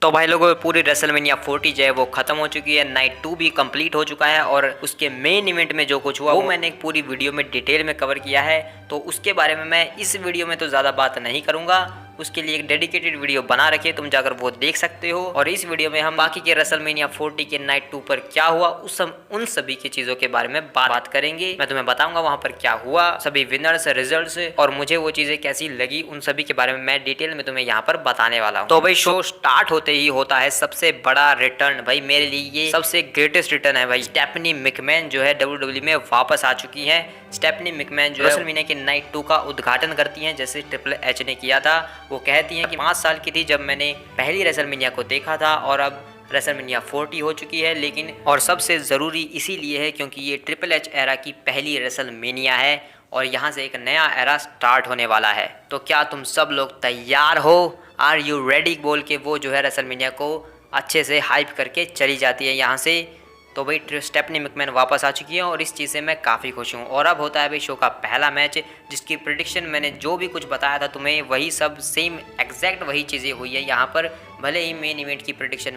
तो भाई लोगों पूरी रेसलमेनिया 40 जो है वो खत्म हो चुकी है, नाइट 2 भी कंप्लीट हो चुका है और उसके मेन इवेंट में जो कुछ हुआ वो मैंने एक पूरी वीडियो में डिटेल में कवर किया है। तो उसके बारे में मैं इस वीडियो में तो ज़्यादा बात नहीं करूंगा, उसके लिए एक डेडिकेटेड वीडियो बना रखी है, तुम जाकर वो देख सकते हो। और इस वीडियो में हम बाकी के रेसलमेनिया 40 के नाइट 2 पर क्या हुआ उन सभी की चीज़ों के बारे में बात करेंगे। मैं तुम्हें बताऊंगा वहां पर क्या हुआ, सभी विनर्स, रिजल्ट्स और मुझे वो चीज़ें कैसी लगी, उन सभी के बारे में मैं डिटेल में तुम्हें यहाँ पर बताने वाला हूँ। तो भाई शो स्टार्ट होते ही होता है सबसे बड़ा रिटर्न, भाई मेरे लिए ये सबसे ग्रेटेस्ट रिटर्न है भाई। स्टेफनी मैकमैन जो है WWE में वापस आ चुकी है। स्टेफनी मैकमैन जो है रेसलमेनिया के नाइट 2 का उद्घाटन करती हैं जैसे ट्रिपल एच ने किया था। वो कहती हैं कि 5 साल की थी जब मैंने पहली रेसलमेनिया को देखा था और अब रेसलमेनिया 40 हो चुकी है, लेकिन और सबसे ज़रूरी इसीलिए है क्योंकि ये ट्रिपल एच एरा की पहली रेसलमेनिया है और यहाँ से एक नया एरा स्टार्ट होने वाला है। तो क्या तुम सब लोग तैयार हो? आर यू रेडी बोल के वो जो है रेसलमेनिया को अच्छे से हाइप करके चली जाती है यहाँ से। तो भाई स्टेफनी मैकमैन वापस आ चुकी है और इस चीज़ से मैं काफ़ी खुश हूँ। और अब होता है भाई शो का पहला मैच, जिसकी प्रिडिक्शन मैंने जो भी कुछ बताया था तुम्हें वही सब सेम एग्जैक्ट वही चीज़ें हुई है यहाँ पर। भले ही मेन इवेंट की प्रिडिक्शन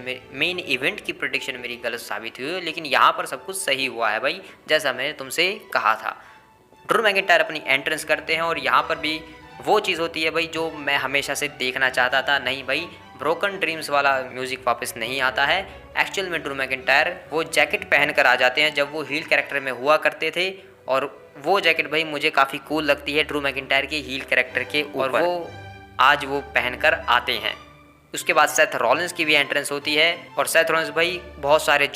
मेरी गलत साबित हुई है, लेकिन यहाँ पर सब कुछ सही हुआ है भाई, जैसा मैंने तुमसे कहा था। ड्रू मैकिंटायर अपनी एंट्रेंस करते हैं और यहाँ पर भी वो चीज़ होती है भाई जो मैं हमेशा से देखना चाहता था। नहीं भाई, ब्रोकन ड्रीम्स वाला म्यूज़िक वापस नहीं आता है। एक्चुअल में ड्रू मैकिंटायर वो जैकेट पहन कर आ जाते हैं जब वो हील कैरेक्टर में हुआ करते थे, और वो जैकेट भाई मुझे काफ़ी कूल लगती है ड्रू मैकिंटायर के हील कैरेक्टर के ऊपर, वो आज वो पहन कर आते हैं। उसके बाद सेथ रॉलिंस की भी एंट्रेंस होती है और सेथ रॉलिंस भाई बहुत सारे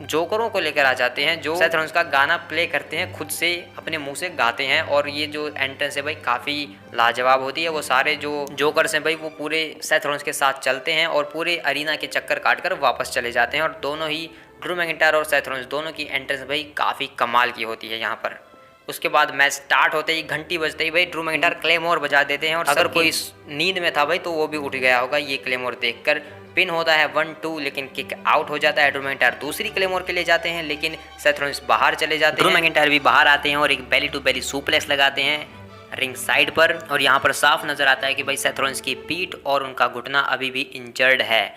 जोकरों को लेकर आ जाते हैं जो सेथ रॉलिंस का गाना प्ले करते हैं, खुद से अपने मुंह से गाते हैं। और ये जो एंट्रेंस है भाई काफ़ी लाजवाब होती है। वो सारे जो जोकर्स हैं भाई वो पूरे सेथ रॉलिंस के साथ चलते हैं और पूरे अरीना के चक्कर काट कर वापस चले जाते हैं। और दोनों ही ड्रू मैकिंटायर और सेथ रॉलिंस दोनों की एंट्रेंस भाई काफ़ी कमाल की होती है यहाँ पर। उसके बाद मैच स्टार्ट होते ही घंटी बजते ही भाई ड्रू मैकिंटायर क्लेमोर बजा देते हैं और अगर कोई नींद में था भाई तो वो भी उठ गया होगा ये क्लेमोर देखकर। पिन होता है 1-2, लेकिन किक आउट हो जाता है। ड्रू मैकिंटायर दूसरी क्लेमोर के लिए जाते हैं लेकिन सेथ रॉलिंस बाहर चले जाते हैं। ड्रू मैकिंटायर भी बाहर आते हैं और एक बेली टू बेली सुप्लेक्स लगाते हैं रिंग साइड पर। और यहाँ पर साफ नजर आता है कि भाई सेथ रॉलिंस की पीठ और उनका घुटना अभी भी इंजर्ड है।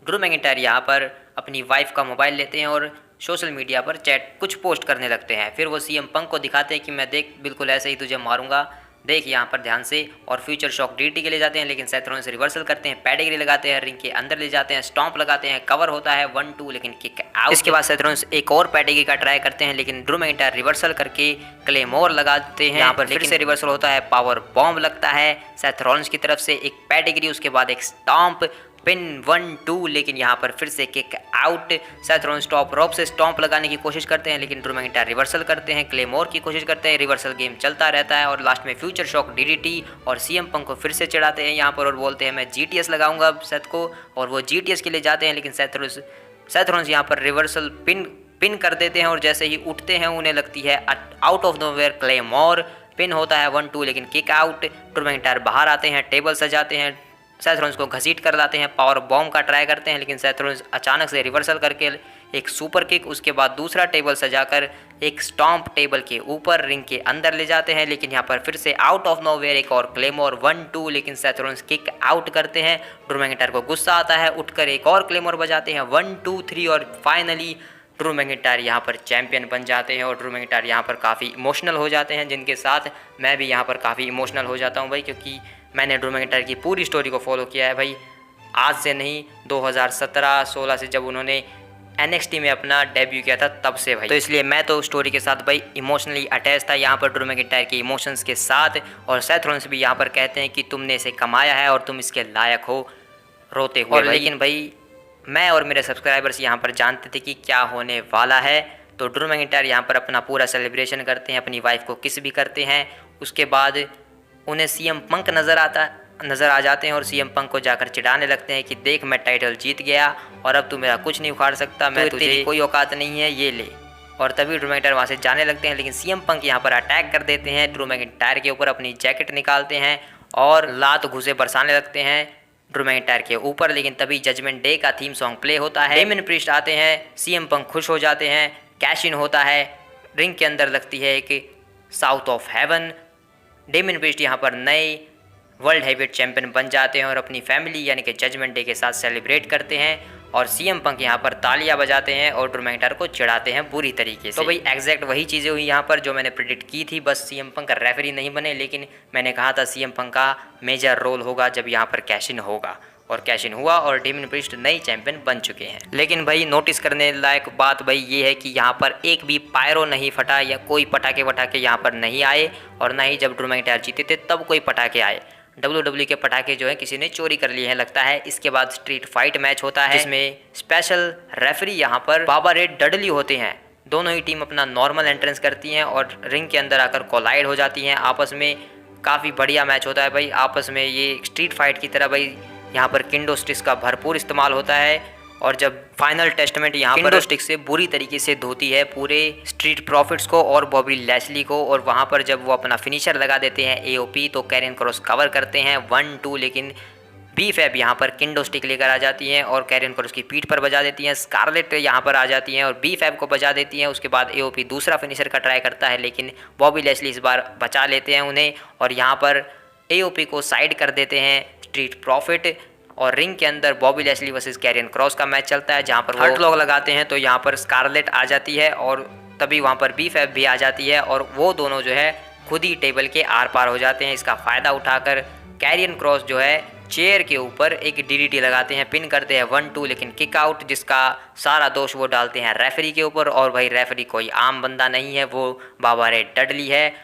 ड्रू मैकिंटायर यहाँ पर अपनी वाइफ का मोबाइल लेते हैं और सोशल मीडिया पर कुछ पोस्ट करने लगते हैं। फिर वो सीएम पंक को दिखाते हैं कि मैं देख बिल्कुल ऐसे ही तुझे मारूंगा, देख यहाँ पर ध्यान से। और फ्यूचर शॉक डीटी के लिए जाते हैं लेकिन सेथ रॉलिंस रिवर्सल करते हैं, पेडिग्री लगाते हैं, रिंग के अंदर ले जाते हैं, स्टॉम्प लगाते हैं, कवर होता है 1-2 लेकिन किक आउट। इसके बाद सेथ रॉलिंस एक और पेडिग्री का ट्राई करते हैं लेकिन ड्रू मैकिंटायर रिवर्सल करके क्लेमोर लगाते हैं यहाँ पर। फिर से रिवर्सल होता है, पावर बॉम्ब लगता है सेथ रॉलिंस की तरफ से, एक पेडिग्री, उसके बाद एक स्टॉम्प, पिन 1-2 लेकिन यहाँ पर फिर से kick out. Seth Rollins top rope से स्टॉम्प लगाने की कोशिश करते हैं लेकिन ड्रू मैकिंटायर रिवर्सल करते हैं, क्लेमोर की कोशिश करते हैं, रिवर्सल गेम चलता रहता है और लास्ट में फ्यूचर शॉक डीडीटी। और सीएम पंक को फिर से चढ़ाते हैं यहाँ पर और बोलते हैं मैं जीटीएस लगाऊंगा सेथ को, और वो जीटीएस के लिए जाते हैं लेकिन सेथ रॉलिंस यहाँ पर रिवर्सल पिन कर देते हैं और जैसे ही उठते हैं उन्हें लगती है out of nowhere claymore. Pin होता है 1-2 लेकिन किक आउट। ड्रू मैकिंटायर बाहर आते हैं, टेबल सजाते हैं, सेथ रॉलिंस को घसीट कर लाते हैं, पावर बॉम्ब का ट्राई करते हैं लेकिन सेथ रॉलिंस अचानक से रिवर्सल करके एक सुपर किक, उसके बाद दूसरा टेबल सजाकर एक स्टॉम्प टेबल के ऊपर रिंग के अंदर ले जाते हैं लेकिन यहाँ पर फिर से आउट ऑफ नोवेयर एक और क्लेमोर 1-2 लेकिन सेथ रॉलिंस किक आउट करते हैं। ड्रू मैकिंटायर को गुस्सा आता है, उठकर एक और क्लेमोर बजाते हैं 1-2-3 और फाइनली ड्रू मैकिंटायर यहाँ पर चैंपियन बन जाते हैं। और ड्रू मैकिंटायर यहाँ पर काफ़ी इमोशनल हो जाते हैं, जिनके साथ मैं भी यहाँ पर काफ़ी इमोशनल हो जाता हूँ भाई, क्योंकि मैंने ड्रू मैकिंटायर की पूरी स्टोरी को फॉलो किया है भाई, आज से नहीं 2017-16 से जब उन्होंने NXT में अपना डेब्यू किया था तब से भाई। तो इसलिए मैं तो स्टोरी के साथ भाई इमोशनली अटैच था यहाँ पर ड्रू मैकिंटायर के इमोशंस के साथ। और सेथ रॉलिंस भी यहाँ पर कहते हैं कि तुमने इसे कमाया है और तुम इसके लायक हो, रोते हुए। और लेकिन भाई मैं और मेरे सब्सक्राइबर्स यहाँ पर जानते थे कि क्या होने वाला है। तो ड्रू मैकिंटायर यहाँ पर अपना पूरा सेलिब्रेशन करते हैं, अपनी वाइफ को किस भी करते हैं। उसके बाद उन्हें सीएम पंक नज़र आ जाते हैं और सीएम पंक को जाकर चिढ़ाने लगते हैं कि देख मैं टाइटल जीत गया और अब तू मेरा कुछ नहीं उखाड़ सकता, मैं तुझे कोई औकात नहीं है, ये ले। और तभी ड्रू मैकिंटायर वहाँ से जाने लगते हैं लेकिन सीएम पंक यहाँ पर अटैक कर देते हैं ड्रू मैकिंटायर के ऊपर, अपनी जैकेट निकालते हैं और लात घुसे बरसाने लगते हैं ड्रू मैकिंटायर के ऊपर। लेकिन तभी जजमेंट डे का थीम सॉन्ग प्ले होता है, डेमियन प्रीस्ट आते हैं, सीएम पंक खुश हो जाते हैं, कैश इन होता है, रिंग के अंदर लगती है एक south of haven. Damien priest यहाँ पर नए वर्ल्ड हैवीवेट चैंपियन बन जाते हैं और अपनी फैमिली यानी कि जजमेंट डे के साथ सेलिब्रेट करते हैं और सीएम पंक यहाँ पर तालियां बजाते हैं और ड्रू मैकिंटायर को चिढ़ाते हैं बुरी तरीके से। तो भाई एग्जैक्ट वही चीज़ें हुई यहाँ पर जो मैंने प्रेडिक्ट की थी, बस सीएम पंक का रेफरी नहीं बने, लेकिन मैंने कहा था सीएम पंक का मेजर रोल होगा जब यहाँ पर कैश इन होगा, और कैश इन हुआ और डेमियन प्रीस्ट नए चैंपियन बन चुके हैं। लेकिन भाई नोटिस करने लायक बात भाई ये है कि यहाँ पर एक भी पायरो नहीं फटा या कोई पटाखे वटाखे यहाँ पर नहीं आए, और ना ही जब ड्रू मैकिंटायर जीते थे तब कोई पटाखे आए। WWE के पटाखे जो है किसी ने चोरी कर लिए हैं लगता है। इसके बाद स्ट्रीट फाइट मैच होता है जिसमें स्पेशल रेफरी यहाँ पर बाबा रे डडली होते हैं। दोनों ही टीम अपना नॉर्मल एंट्रेंस करती हैं और रिंग के अंदर आकर कोलाइड हो जाती हैं आपस में। काफ़ी बढ़िया मैच होता है भाई आपस में, ये स्ट्रीट फाइट की तरह भाई यहाँ पर किंडो स्टिक्स का भरपूर इस्तेमाल होता है। और जब फाइनल टेस्टमेंट यहाँ पर किंडो स्टिक से बुरी तरीके से धोती है पूरे स्ट्रीट प्रॉफिट्स को और बॉबी लैशली को, और वहाँ पर जब वो अपना फिनिशर लगा देते हैं AOP तो कैरियन क्रॉस कवर करते हैं 1-2, लेकिन बीफैब यहाँ पर किंडो स्टिक लेकर आ जाती हैं और कैरियन क्रॉस की पीठ पर बजा देती हैं। स्कारलेट यहाँ पर आ जाती हैं और बीफैब को बजा देती हैं। उसके बाद AOP दूसरा फिनिशर का ट्राई करता है लेकिन बॉबी लैशली इस बार बचा लेते हैं उन्हें, और यहाँ पर AOP को साइड कर देते हैं स्ट्रीट प्रॉफिट। और रिंग के अंदर Bobby Lashley versus Carrion Cross का मैच चलता है जहां पर हर्ट लॉक लगाते हैं, तो यहां पर स्कारलेट आ जाती है और तभी वहां पर बीफैब भी आ जाती है और वो दोनों जो है खुद ही टेबल के आर पार हो जाते हैं। इसका फ़ायदा उठाकर कैरियन क्रॉस जो है चेयर के ऊपर एक DDT लगाते हैं, पिन करते हैं 1-2, लेकिन किक आउट, जिसका सारा दोष वो डालते हैं रेफरी के ऊपर। और भाई रेफरी कोई आम बंदा नहीं है, वो बाबा रे डडली है।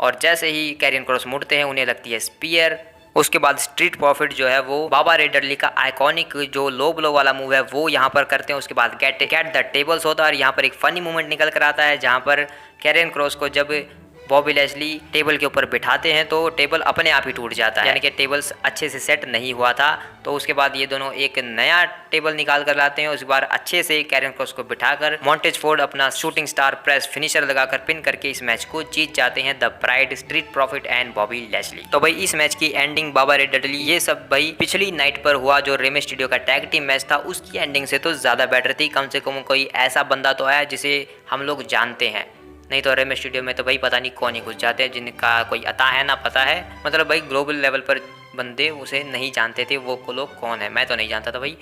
और जैसे ही कैरियन क्रॉस मुड़ते हैं उन्हें लगती है स्पीयर। उसके बाद स्ट्रीट प्रॉफिट जो है वो बाबा रे डडली का आइकॉनिक जो लो ब्लो वाला मूव है वो यहाँ पर करते हैं। उसके बाद गेट द टेबल्स होता है और यहाँ पर एक फनी मूवमेंट निकल कर आता है जहाँ पर कैरियन क्रॉस को जब बॉबी लैशली टेबल के ऊपर बिठाते हैं तो टेबल अपने आप ही टूट जाता है, यानी कि टेबल्स अच्छे से सेट नहीं हुआ था। तो उसके बाद ये दोनों एक नया टेबल निकाल कर लाते हैं। उस बार अच्छे से कैरियन क्रॉस को बिठाकर मॉन्टेज फोर्ड अपना शूटिंग स्टार प्रेस फिनिशर लगाकर पिन करके इस मैच को जीत जाते हैं the pride, street profit and Bobby Lashley. तो भाई इस मैच की एंडिंग बाबा रे डडली, ये सब भाई पिछली नाइट पर हुआ जो रेमे स्टूडियो का टैग टीम मैच था उसकी एंडिंग से तो ज्यादा बेटर थी। कम से कम कोई ऐसा बंदा तो आया जिसे हम लोग जानते हैं, नहीं तो रेमे स्टूडियो में तो भाई पता नहीं कौन ही घुस जाते हैं जिनका कोई अता है ना पता है। मतलब भाई ग्लोबल लेवल पर बंदे उसे नहीं जानते थे वो लोग कौन है, मैं तो नहीं जानता था भाई।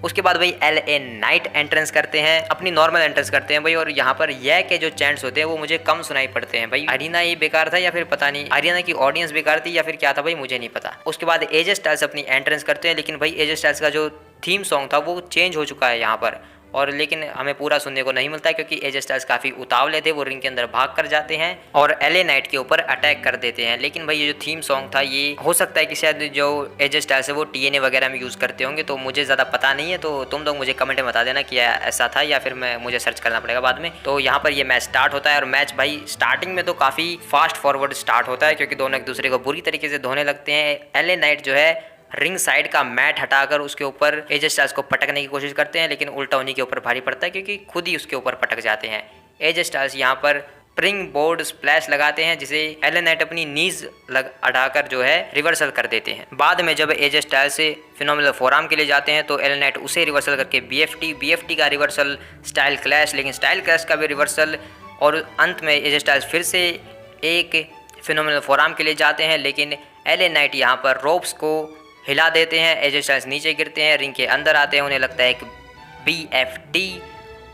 उसके बाद भाई LA नाइट एंट्रेंस करते हैं, अपनी नॉर्मल एंट्रेंस करते हैं भाई। और यहाँ पर यह के जो चैंट्स होते हैं वो मुझे कम सुनाई पड़ते हैं भाई। अरीना ये बेकार था या फिर पता नहीं अरीना की ऑडियंस बेकार थी या फिर क्या था भाई, मुझे नहीं पता। उसके बाद AJ स्टाइल्स अपनी एंट्रेंस करते हैं, लेकिन भाई AJ स्टाइल्स का जो थीम सॉन्ग था वो चेंज हो चुका है यहाँ पर, और लेकिन हमें पूरा सुनने को नहीं मिलता है क्योंकि AJ स्टाइल्स काफ़ी उतावले थे। वो रिंग के अंदर भाग कर जाते हैं और LA नाइट के ऊपर अटैक कर देते हैं। लेकिन भाई ये जो थीम सॉन्ग था ये हो सकता है कि शायद जो AJ स्टाइल्स है वो TNA वगैरह में यूज़ करते होंगे, तो मुझे ज़्यादा पता नहीं है। तो तुम लोग मुझे कमेंट में बता देना कि ऐसा था या फिर मुझे सर्च करना पड़ेगा बाद में। तो यहाँ पर ये मैच स्टार्ट होता है और मैच भाई स्टार्टिंग में तो काफ़ी फास्ट फॉरवर्ड स्टार्ट होता है क्योंकि दोनों एक दूसरे को बुरी तरीके से धोने लगते हैं। LA नाइट जो है रिंग साइड का मैट हटाकर उसके ऊपर AJ स्टाइल्स को पटकने की कोशिश करते हैं, लेकिन उल्टा उन्हीं के ऊपर भारी पड़ता है क्योंकि खुद ही उसके ऊपर पटक जाते हैं। AJ स्टाइल्स यहाँ पर स्प्रिंग बोर्ड स्प्लैश लगाते हैं जिसे LA नाइट अपनी नीज अड़ाकर जो है रिवर्सल कर देते हैं। बाद में जब AJ स्टाइल्स से फिनोमिनल फोरआर्म के लिए जाते हैं तो LA नाइट उसे रिवर्सल करके BFT का रिवर्सल, स्टाइल क्लैश, लेकिन स्टाइल क्लैश का भी रिवर्सल, और अंत में AJ स्टाइल्स फिर से एक फिनोमिनल फोरआर्म के लिए जाते हैं, लेकिन LA नाइट यहाँ पर रोप्स को हिला देते हैं। AJ स्टाइल्स नीचे गिरते हैं, रिंग के अंदर आते हैं, उन्हें लगता है एक BFT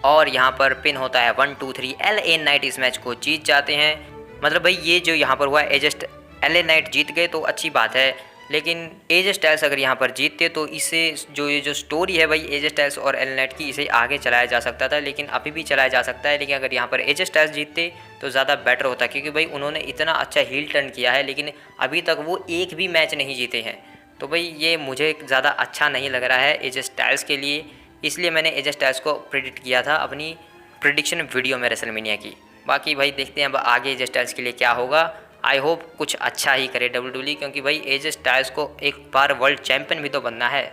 और यहाँ पर पिन होता है 1-2-3। LA नाइट इस मैच को जीत जाते हैं। मतलब भाई ये जो यहाँ पर हुआ LA नाइट जीत गए तो अच्छी बात है, लेकिन AJ स्टाइल्स अगर यहाँ पर जीतते तो इससे ये जो स्टोरी है भाई AJ स्टाइल्स और LA नाइट की, इसे आगे चलाया जा सकता था, लेकिन अभी भी चलाया जा सकता है। लेकिन अगर यहाँ पर AJ स्टाइल्स जीतते तो ज़्यादा बेटर होता क्योंकि भाई उन्होंने इतना अच्छा हील टर्न किया है लेकिन अभी तक वो एक भी मैच नहीं जीते हैं। तो भाई ये मुझे ज़्यादा अच्छा नहीं लग रहा है AJ स्टाइल्स के लिए, इसलिए मैंने AJ स्टाइल्स को प्रेडिक्ट किया था अपनी प्रेडिक्शन वीडियो में रेसलमेनिया की। बाकी भाई देखते हैं अब आगे AJ स्टाइल्स के लिए क्या होगा। आई होप कुछ अच्छा ही करे WWE, क्योंकि भाई AJ स्टाइल्स को एक बार वर्ल्ड चैंपियन भी तो बनना है।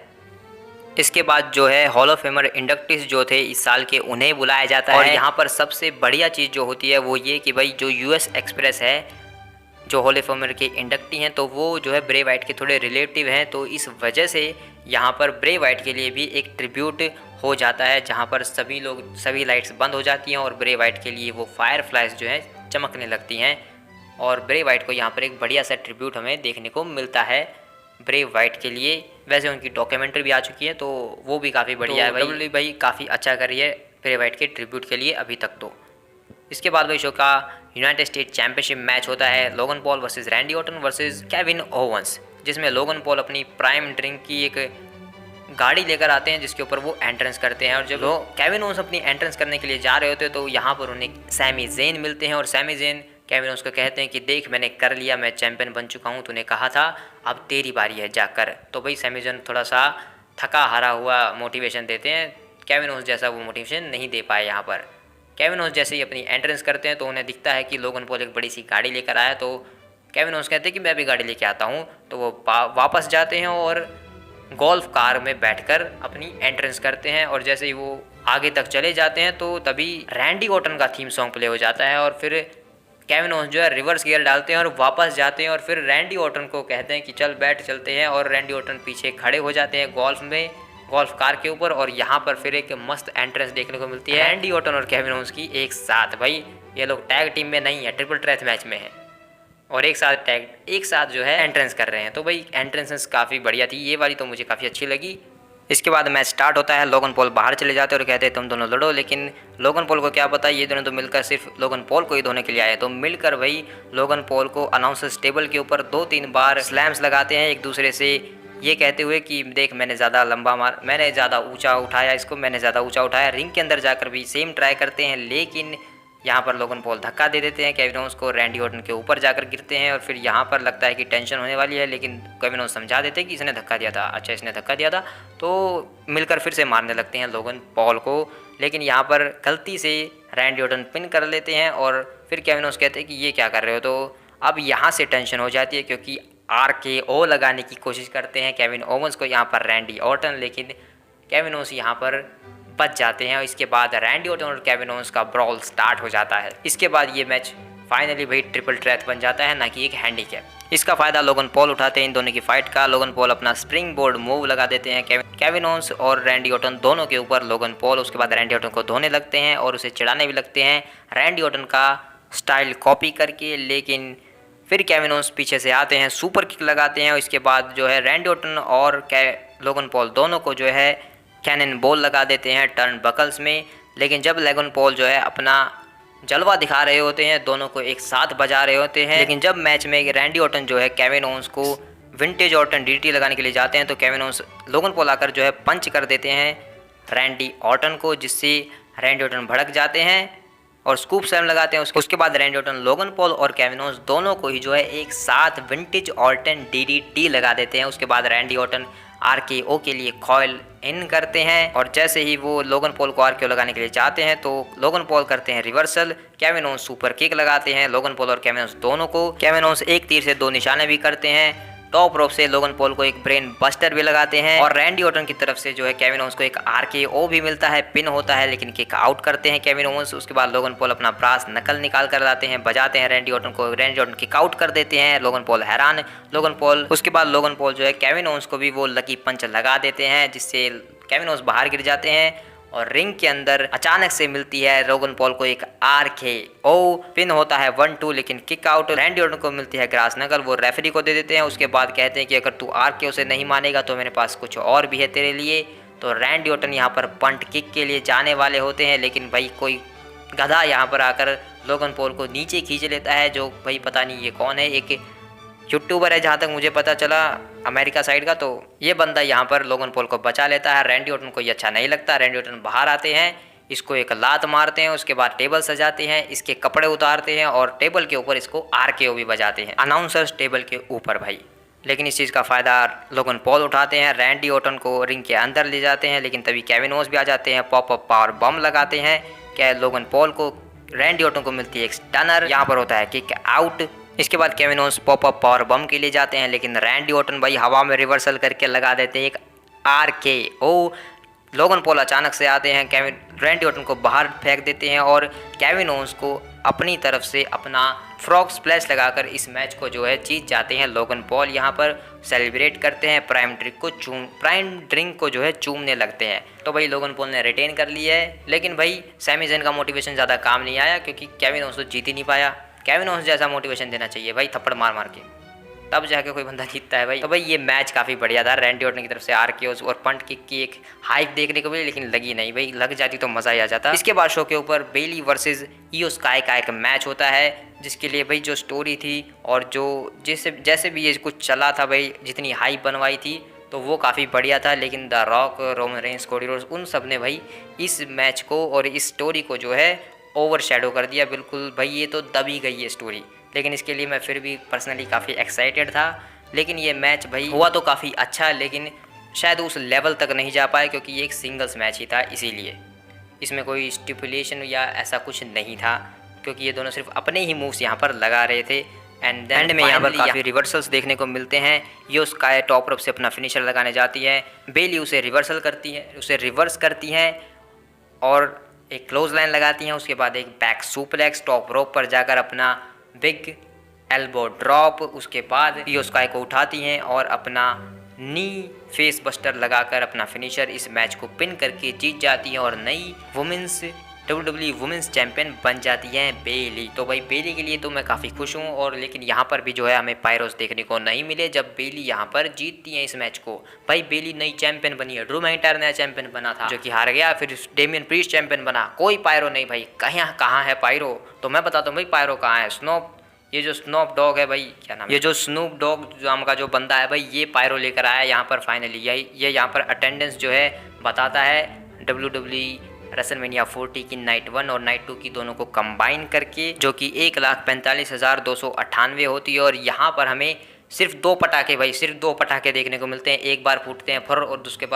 इसके बाद जो है हॉल ऑफ फेमर इंडक्टिस जो थे इस साल के, उन्हें बुलाया जाता है। और यहाँ पर सबसे बढ़िया चीज़ जो होती है वो ये कि भाई जो US एक्सप्रेस है जो हॉल ऑफ फेमर के इंडक्टी हैं तो वो जो है ब्रे वाइट के थोड़े रिलेटिव हैं, तो इस वजह से यहाँ पर ब्रे वाइट के लिए भी एक ट्रिब्यूट हो जाता है जहाँ पर सभी लाइट्स बंद हो जाती हैं और ब्रे वाइट के लिए वो फायर फ्लाइज जो है चमकने लगती हैं। और ब्रे वाइट को यहाँ पर एक बढ़िया सा ट्रिब्यूट हमें देखने को मिलता है ब्रे वाइट के लिए। वैसे उनकी डॉक्यूमेंट्री भी आ चुकी है तो वो भी काफ़ी बढ़िया है भाई। भाई काफ़ी अच्छा कर रही है ब्रे वाइट के ट्रिब्यूट के लिए अभी तक तो। इसके बाद भाई शो का यूनाइटेड स्टेट चैंपियनशिप मैच होता है Logan Paul versus Randy Orton versus Kevin Owens, जिसमें लोगन पॉल अपनी प्राइम ड्रिंक की एक गाड़ी लेकर आते हैं जिसके ऊपर वो एंट्रेंस करते हैं। और जब वो केविन ओवंस अपनी एंट्रेंस करने के लिए जा रहे होते हैं तो यहाँ पर उन्हें सैमी ज़ेन मिलते हैं और सैमी ज़ेन केविन ओवंस को कहते हैं कि देख मैंने कर लिया, मैं चैंपियन बन चुका हूँ, तूने कहा था अब तेरी बारी है जाकर। तो भाई सैमी ज़ेन थोड़ा सा थका हारा हुआ मोटिवेशन देते हैं, केविन ओवंस जैसा वो मोटिवेशन नहीं दे पाए यहाँ पर। केविन ओवंस जैसे ही अपनी एंट्रेंस करते हैं तो उन्हें दिखता है कि लोगन पॉल एक बड़ी सी गाड़ी लेकर आया, तो केविन ओवंस कहते हैं कि मैं भी गाड़ी लेके आता हूँ। तो वो वापस जाते हैं और गोल्फ कार में बैठकर अपनी एंट्रेंस करते हैं। और जैसे ही वो आगे तक चले जाते हैं तो तभी रैंडी ऑर्टन का थीम सॉन्ग प्ले हो जाता है और फिर केविन ओवंस जो है रिवर्स गियर डालते हैं और वापस जाते हैं और फिर रैंडी ऑर्टन को कहते हैं कि चल बैठ चलते हैं। और रैंडी ऑर्टन पीछे खड़े हो जाते हैं गोल्फ कार के ऊपर और यहाँ पर फिर एक मस्त एंट्रेंस देखने को मिलती है रैंडी ऑर्टन और केविन ओवंस की एक साथ। भाई ये लोग टैग टीम में नहीं है, ट्रिपल थ्रेट मैच में है और एक साथ जो है एंट्रेंस कर रहे हैं। तो भाई एंट्रेंसेस काफ़ी बढ़िया थी, ये वाली तो मुझे काफ़ी अच्छी लगी। इसके बाद मैच स्टार्ट होता है, लोगन पॉल बाहर चले जाते हैं और कहते हैं तुम दोनों लड़ो, लेकिन लोगन पॉल को क्या पता ये दोनों तो मिलकर सिर्फ लोगन पॉल को ही धोने के लिए आए। तो मिलकर भाई लोगन पॉल को अनाउंसर्स टेबल के ऊपर 2-3 बार स्लैम्स लगाते हैं एक दूसरे से, ये कहते हुए कि देख मैंने ज़्यादा ऊंचा उठाया इसको, मैंने ज़्यादा ऊंचा उठाया। रिंग के अंदर जाकर भी सेम ट्राई करते हैं लेकिन यहाँ पर लोगन पॉल धक्का दे देते हैं केविन ओवंस को, रैंडी ऑर्टन के ऊपर जाकर गिरते हैं और फिर यहाँ पर लगता है कि टेंशन होने वाली है, लेकिन केविन ओवंस समझा देते हैं कि इसने धक्का दिया था, अच्छा इसने धक्का दिया था। तो मिलकर फिर से मारने लगते हैं लोगन पॉल को, लेकिन यहाँ पर गलती से रैंडी ऑर्टन पिन कर लेते हैं और फिर केविन ओवंस कहते हैं कि ये क्या कर रहे हो। तो अब यहाँ से टेंशन हो जाती है क्योंकि RKO लगाने की कोशिश करते हैं केविन ओवंस को यहाँ पर रैंडी ऑर्टन, लेकिन केविन ओवंस यहाँ पर बच जाते हैं। और इसके बाद रैंडी ऑर्टन और केविन ओवंस का ब्रॉल स्टार्ट हो जाता है। इसके बाद ये मैच फाइनली भाई ट्रिपल थ्रेट बन जाता है, ना कि एक हैंडीकैप। इसका फ़ायदा लोगन पॉल उठाते हैं इन दोनों की फाइट का। लोगन पॉल अपना स्प्रिंग बोर्ड मूव लगा देते हैं केविन ओवंस और रैंडी ऑर्टन दोनों के ऊपर। लोगन पॉल उसके बाद रैंडी ऑर्टन को धोने लगते हैं और उसे चिढ़ाने भी लगते हैं रैंडी ऑर्टन का स्टाइल कॉपी करके, लेकिन फिर केविन ओवंस पीछे से आते हैं, सुपर किक लगाते हैं और इसके बाद जो है रैंडी ऑर्टन और लोगन पॉल दोनों को जो है कैनन बॉल लगा देते हैं टर्न बकल्स में। लेकिन जब लोगन पॉल जो है अपना जलवा दिखा रहे होते हैं, दोनों को एक साथ बजा रहे होते हैं, लेकिन जब मैच में रैंडी ऑर्टन जो है केविन ओवंस को विंटेज ऑर्टन DDT लगाने के लिए जाते हैं तो केविन ओवंस लोगन पॉल आकर जो है पंच कर देते हैं रैंडी ऑर्टन को, जिससे रैंडी ऑर्टन भड़क जाते हैं और स्कूप स्लैम लगाते हैं। उसके बाद रैंडी ऑर्टन लोगन पॉल और केविन ओवंस दोनों को ही जो है एक साथ विंटेज ऑर्टन DDT लगा देते हैं। उसके बाद रैंडी ऑर्टन RKO के लिए कॉइल इन करते हैं और जैसे ही वो लोगन पॉल को RKO लगाने के लिए जाते हैं तो लोगन पॉल करते हैं reversal, Kevin Owens super kick लगाते हैं लोगन पॉल और केविन ओवंस दोनों को। केविन ओवंस एक तीर से 2 निशाने भी करते हैं, टॉप रोप से लोगन पॉल को एक ब्रेन बस्टर भी लगाते हैं और रैंडी ऑर्टन की तरफ से जो है केविन ओवंस को एक RKO भी मिलता है, पिन होता है लेकिन किक आउट करते हैं केविन ओवंस। उसके बाद लोगन पॉल अपना ब्रास नकल निकाल कर लाते हैं, बजाते हैं रैंडी ऑर्टन को, रैंडी ऑर्टन किक आउट कर देते हैं, लोगन पॉल हैरान। उसके बाद लोगन पॉल जो है केविन ओवंस को भी वो लकी पंच लगा देते हैं जिससे केविन ओवंस बाहर गिर जाते हैं और रिंग के अंदर अचानक से मिलती है लोगन पॉल को एक RKO, पिन होता है 1-2 लेकिन किक आउट। रैंडी ऑर्टन को मिलती है ग्रास नकल, वो रेफरी को दे देते हैं। उसके बाद कहते हैं कि अगर तू RKO से नहीं मानेगा तो मेरे पास कुछ और भी है तेरे लिए। तो रैंडी ऑर्टन यहाँ पर पंट किक के लिए जाने वाले होते हैं, लेकिन भाई कोई गधा यहाँ पर आकर लोगन पॉल को नीचे खींच लेता है, जो भाई पता नहीं ये कौन है, एक यूट्यूबर है जहाँ तक मुझे पता चला अमेरिका साइड का। तो ये बंदा यहाँ पर लोगन पॉल को बचा लेता है। रैंडी ऑर्टन को ये अच्छा नहीं लगता, रैंडी ऑर्टन बाहर आते हैं, इसको एक लात मारते हैं, उसके बाद टेबल सजाते हैं, इसके कपड़े उतारते हैं और टेबल के ऊपर इसको RKO भी बजाते हैं, अनाउंसर्स टेबल के ऊपर भाई। लेकिन इस चीज़ का फ़ायदा लोगन पॉल उठाते हैं, रैंडी ऑर्टन को रिंग के अंदर ले जाते हैं, लेकिन तभी केविन ओवंस भी आ जाते हैं, पॉपअप पावर बम लगाते हैं। क्या लोगन पॉल को रैंडी ऑर्टन को मिलती है एक स्टनर, यहाँ पर होता है किक आउट। इसके बाद केविन ओवंस पॉपअप पावर बम के लिए जाते हैं, लेकिन रैंडी ऑर्टन भाई हवा में रिवर्सल करके लगा देते हैं एक RKO। लोगन पॉल अचानक से आते हैं, रैंडी ऑर्टन को बाहर फेंक देते हैं और केविन ओवंस को अपनी तरफ से अपना फ्रॉग स्प्लैश लगाकर इस मैच को जो है जीत जाते हैं। लोगन पॉल यहाँ पर सेलिब्रेट करते हैं, प्राइम ड्रिंक को जो है चूमने लगते हैं। तो भाई लोगन पॉल ने रिटेन कर लिया है, लेकिन भाई सैमी ज़ेन का मोटिवेशन ज़्यादा काम नहीं आया क्योंकि केविन ओवंस तो जीत ही नहीं पाया। केविन ओवेंस जैसा मोटिवेशन देना चाहिए भाई, थप्पड़ मार मार के, तब जाके कोई बंदा जीतता है भाई। तो भाई ये मैच काफ़ी बढ़िया था, रैंडी ऑर्टन की तरफ से आरकेओस और पंट किक की एक हाइप देखने को मिली, लेकिन लगी नहीं भाई, लग जाती तो मज़ा ही आ जाता। इसके बाद शो के ऊपर बेली वर्सेस इयो स्काई का एक मैच होता है, जिसके लिए भाई जो स्टोरी थी और जो जैसे भी ये कुछ चला था भाई, जितनी हाइप बनवाई थी तो वो काफ़ी बढ़िया था। लेकिन the rock, Roman Reigns, Cody Rhodes, उन सब ने भाई इस मैच को और इस स्टोरी को जो है ओवर शैडो कर दिया बिल्कुल भाई, ये तो दबी गई है स्टोरी। लेकिन इसके लिए मैं फिर भी पर्सनली काफ़ी एक्साइटेड था। लेकिन ये मैच भाई हुआ तो काफ़ी अच्छा, लेकिन शायद उस लेवल तक नहीं जा पाए क्योंकि ये एक सिंगल्स मैच ही था, इसीलिए इसमें कोई स्टिपुलेशन या ऐसा कुछ नहीं था, क्योंकि ये दोनों सिर्फ अपने ही मूव्स यहाँ पर लगा रहे थे। एंड में यहाँ पर काफ़ी रिवर्सल्स देखने को मिलते हैं। यो स्काई टॉप रोप से अपना फिनिशर लगाने जाती है, बेली उसे रिवर्सल करती है, उसे रिवर्स करती है और एक क्लोज लाइन लगाती हैं। उसके बाद एक बैक सुप्लेक्स, टॉप रोप पर जाकर अपना बिग एल्बो ड्रॉप, उसके बाद यो स्काई को उठाती हैं और अपना नी फेस बस्टर लगाकर अपना फिनिशर इस मैच को पिन करके जीत जाती है और नई वुमेन्स WWE वुमेन्स चैंपियन बन जाती है बेली। तो भाई बेली के लिए तो मैं काफ़ी खुश हूँ। और लेकिन यहाँ पर भी जो है हमें पायरोस देखने को नहीं मिले जब बेली यहाँ पर जीतती है इस मैच को। भाई बेली नई चैंपियन बनी है, ड्रू मैकिंटायर नया चैंपियन बना था जो कि हार गया, फिर डेमियन प्रीस्ट चैंपियन बना, कोई पायरो नहीं भाई, कहाँ है पायरो? तो मैं बताता हूँ भाई पायरो कहाँ है। स्नोप, ये जो स्नोप डॉग है भाई, क्या नाम है, ये जो स्नूप डॉग नाम का जो बंदा है भाई, ये पायरो लेकर आया यहाँ पर फाइनली। ये यहाँ पर अटेंडेंस जो है बताता है WWE रेसलमेनिया 40 की नाइट 1 और नाइट 2 की दोनों को कंबाइन करके, जो कि 1,45,298 होती है। और यहाँ पर हमें सिर्फ 2 पटाखे भाई, सिर्फ 2 पटाखे देखने को मिलते हैं, एक बार फूटते हैं फुर और दूसरी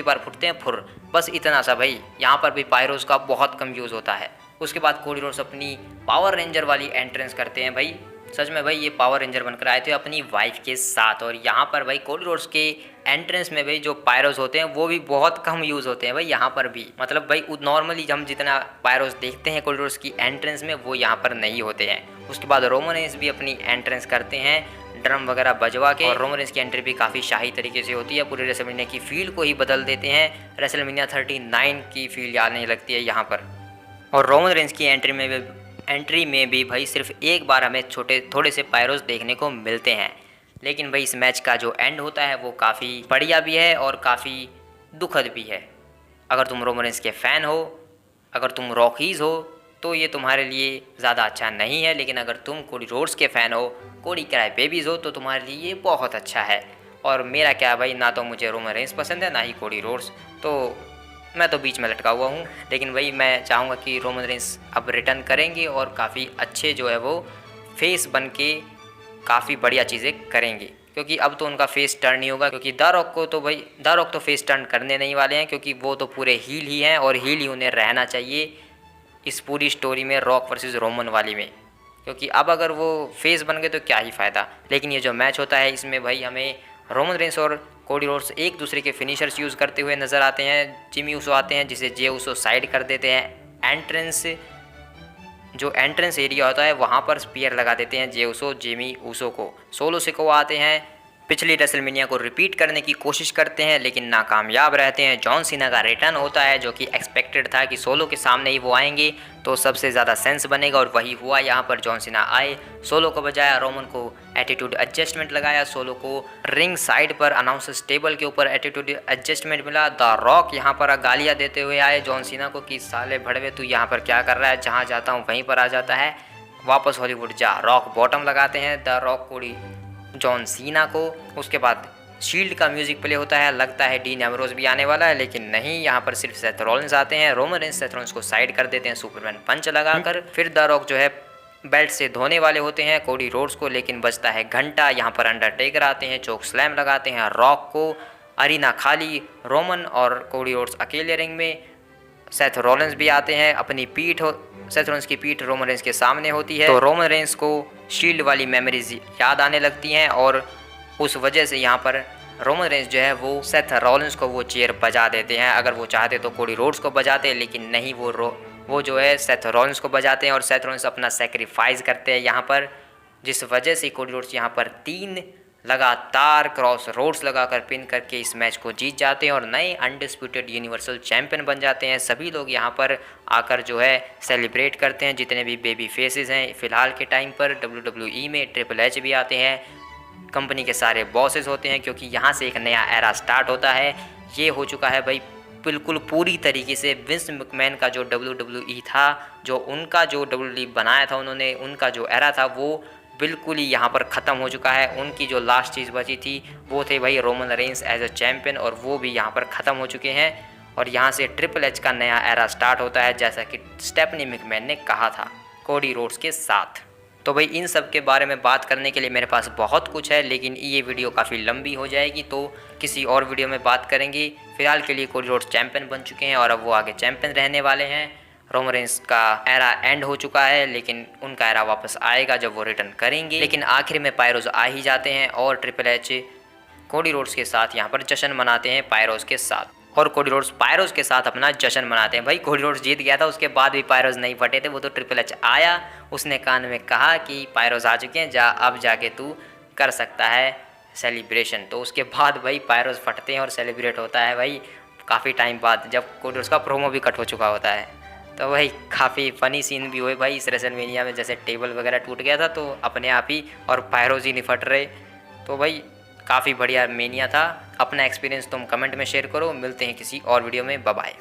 बार फूटते हैं फुर, बस इतना सा भाई। यहाँ पर भी पायरोस का बहुत कम यूज़ होता है। उसके बाद कोडी रोड्स अपनी पावर रेंजर वाली एंट्रेंस करते हैं भाई, सच में भाई ये पावर रेंजर बनकर आए थे अपनी वाइफ के साथ। और यहाँ पर भाई कोडी रोड्स के एंट्रेंस में भाई जो पायरोस होते हैं वो भी बहुत कम यूज़ होते हैं भाई यहाँ पर भी, मतलब भाई नॉर्मली हम जितना पायरोस देखते हैं कोडी रोड्स की एंट्रेंस में वो यहाँ पर नहीं होते हैं। उसके बाद रोमन रेंस भी अपनी एंट्रेंस करते हैं ड्रम वगैरह बजवा के, और रोमन रेंस की एंट्री भी काफ़ी शाही तरीके से होती है, पूरे रेसलमेनिया की फील को ही बदल देते हैं। रेसलमेनिया 39 की फील आने लगती है यहाँ पर। और रोमन रेंस की एंट्री में भी भाई सिर्फ एक बार हमें थोड़े से पायरोस देखने को मिलते हैं। लेकिन भाई इस मैच का जो एंड होता है वो काफ़ी बढ़िया भी है और काफ़ी दुखद भी है। अगर तुम रोमन रेंस के फ़ैन हो, अगर तुम रॉकीज़ हो तो ये तुम्हारे लिए ज़्यादा अच्छा नहीं है, लेकिन अगर तुम कोडी रोड्स के फ़ैन हो, कोडी क्राई बेबीज़ हो तो तुम्हारे लिए ये बहुत अच्छा है। और मेरा क्या भाई, ना तो मुझे रोमन रेंस पसंद है ना ही कोडी रोड्स, तो मैं तो बीच में लटका हुआ हूँ। लेकिन भाई मैं चाहूँगा कि रोमन रेंस अब रिटर्न करेंगे और काफ़ी अच्छे जो है वो फेस बन के काफ़ी बढ़िया चीज़ें करेंगे, क्योंकि अब तो उनका फेस टर्न नहीं होगा, क्योंकि द रॉक तो फेस टर्न करने नहीं वाले हैं, क्योंकि वो तो पूरे हील ही हैं और हील ही उन्हें रहना चाहिए इस पूरी स्टोरी में, रॉक वर्सेस रोमन वाली में। क्योंकि अब अगर वो फेस बन गए तो क्या ही फ़ायदा। लेकिन ये जो मैच होता है इसमें भाई हमें रोमन रेंस और कोडी रोड्स एक दूसरे के फिनिशर्स यूज़ करते हुए नज़र आते हैं। जिमी ऊसो आते हैं जिसे जे ऊसो साइड कर देते हैं। जो एंट्रेंस एरिया होता है वहाँ पर स्पीयर लगा देते हैं जे ऊसो जिमी ऊसो को। सोलो सिकोआ आते हैं, पिछली रेसलमेनिया को रिपीट करने की कोशिश करते हैं लेकिन नाकामयाब रहते हैं। जॉन सीना का रिटर्न होता है जो कि एक्सपेक्टेड था कि सोलो के सामने ही वो आएंगे तो सबसे ज़्यादा सेंस बनेगा, और वही हुआ। यहाँ पर जॉन सीना आए, सोलो को बजाया, रोमन को एटीट्यूड एडजस्टमेंट लगाया, सोलो को रिंग साइड पर अनाउंसर्स टेबल के ऊपर एटीट्यूड एडजस्टमेंट मिला। द रॉक यहाँ पर गालियाँ देते हुए आए जॉन सीना को कि साले भड़वे तू यहाँ पर क्या कर रहा है, जहाँ जाता हूँ वहीं पर आ जाता है, वापस हॉलीवुड जा। रॉक बॉटम लगाते हैं द रॉक कोडी जॉन सीना को। उसके बाद शील्ड का म्यूजिक प्ले होता है, लगता है डीन एम्ब्रोज भी आने वाला है, लेकिन नहीं, यहाँ पर सिर्फ सेथ रॉलिंस आते हैं। रोमन रेंस सेथ रॉलिंस को साइड कर देते हैं सुपरमैन पंच लगाकर। फिर द रॉक जो है बेल्ट से धोने वाले होते हैं कोडी रोड्स को, लेकिन बजता है घंटा। यहाँ पर अंडरटेकर आते हैं, चोक स्लैम लगाते हैं रॉक को। अरीना खाली, रोमन और कोडी रोड्स अकेले रिंग में। सेथ रॉलिंस भी आते हैं, अपनी सेथ रॉलिंस की पीठ रोमन रेंस के सामने होती है, तो रोमन रेंस को शील्ड वाली मेमोरीज याद आने लगती हैं, और उस वजह से यहाँ पर रोमन रेंस जो है वो सेथ रॉलिंस को वो चेयर बजा देते हैं। अगर वो चाहते तो कोडी रोड्स को बजाते, लेकिन नहीं, वो जो है सेथ रॉलिंस को बजाते हैं, और सेथ रॉलिंस अपना सेक्रीफाइस करते हैं यहाँ पर, जिस वजह से कोडी रोड्स यहाँ पर 3 लगातार क्रॉस रोड्स लगाकर पिन करके इस मैच को जीत जाते हैं और नए अनडिस्प्यूटेड यूनिवर्सल चैंपियन बन जाते हैं। सभी लोग यहाँ पर आकर जो है सेलिब्रेट करते हैं, जितने भी बेबी फेसेस हैं फ़िलहाल के टाइम पर। WWE में ट्रिपल एच भी आते हैं, कंपनी के सारे बॉसेस होते हैं, क्योंकि यहाँ से एक नया एरा स्टार्ट होता है। ये हो चुका है भाई बिल्कुल पूरी तरीके से विंस मैकमैन का जो WWE था, जो उनका जो WWE बनाया था उन्होंने, उनका जो एरा था वो बिल्कुल ही यहाँ पर ख़त्म हो चुका है। उनकी जो लास्ट चीज़ बची थी वो थे भाई Roman Reigns as a champion, और वो भी यहाँ पर ख़त्म हो चुके हैं। और यहाँ से ट्रिपल एच का नया एरा स्टार्ट होता है, जैसा कि स्टेफनी मैकमैन ने कहा था कोडी रोड्स के साथ। तो भाई इन सब के बारे में बात करने के लिए मेरे पास बहुत कुछ है, लेकिन ये वीडियो काफ़ी लंबी हो जाएगी, तो किसी और वीडियो में बात करेंगे। फिलहाल के लिए कोडी रोड्स चैंपियन बन चुके हैं और अब वो आगे चैंपियन रहने वाले हैं। रोमन रेंस का एरा एंड हो चुका है, लेकिन उनका एरा वापस आएगा जब वो रिटर्न करेंगे। लेकिन आखिर में पायरोज आ ही जाते हैं और ट्रिपल एच कोडी रोड्स के साथ यहाँ पर जश्न मनाते हैं पायरोज के साथ, और कोडी रोड्स पायरोज के साथ अपना जश्न मनाते हैं। भाई कोडी रोड्स जीत गया था, उसके बाद भी पायरोज नहीं फटे थे। वो तो ट्रिपल एच आया, उसने कान में कहा कि पायरोज आ चुके हैं, जा अब जाके तू कर सकता है सेलिब्रेशन। तो उसके बाद भाई पायरोज फटते हैं और सेलिब्रेट होता है भाई काफ़ी टाइम बाद, जब कोडी रोड्स का प्रोमो भी कट हो चुका होता है। तो भाई काफ़ी फ़नी सीन भी हुए भाई इस रेसलमेनिया में, जैसे टेबल वगैरह टूट गया था तो अपने आप ही, और पायरोज ही नहीं फट रहे। तो भाई काफ़ी बढ़िया मेनिया था। अपना एक्सपीरियंस तुम कमेंट में शेयर करो। मिलते हैं किसी और वीडियो में, बाय बाय।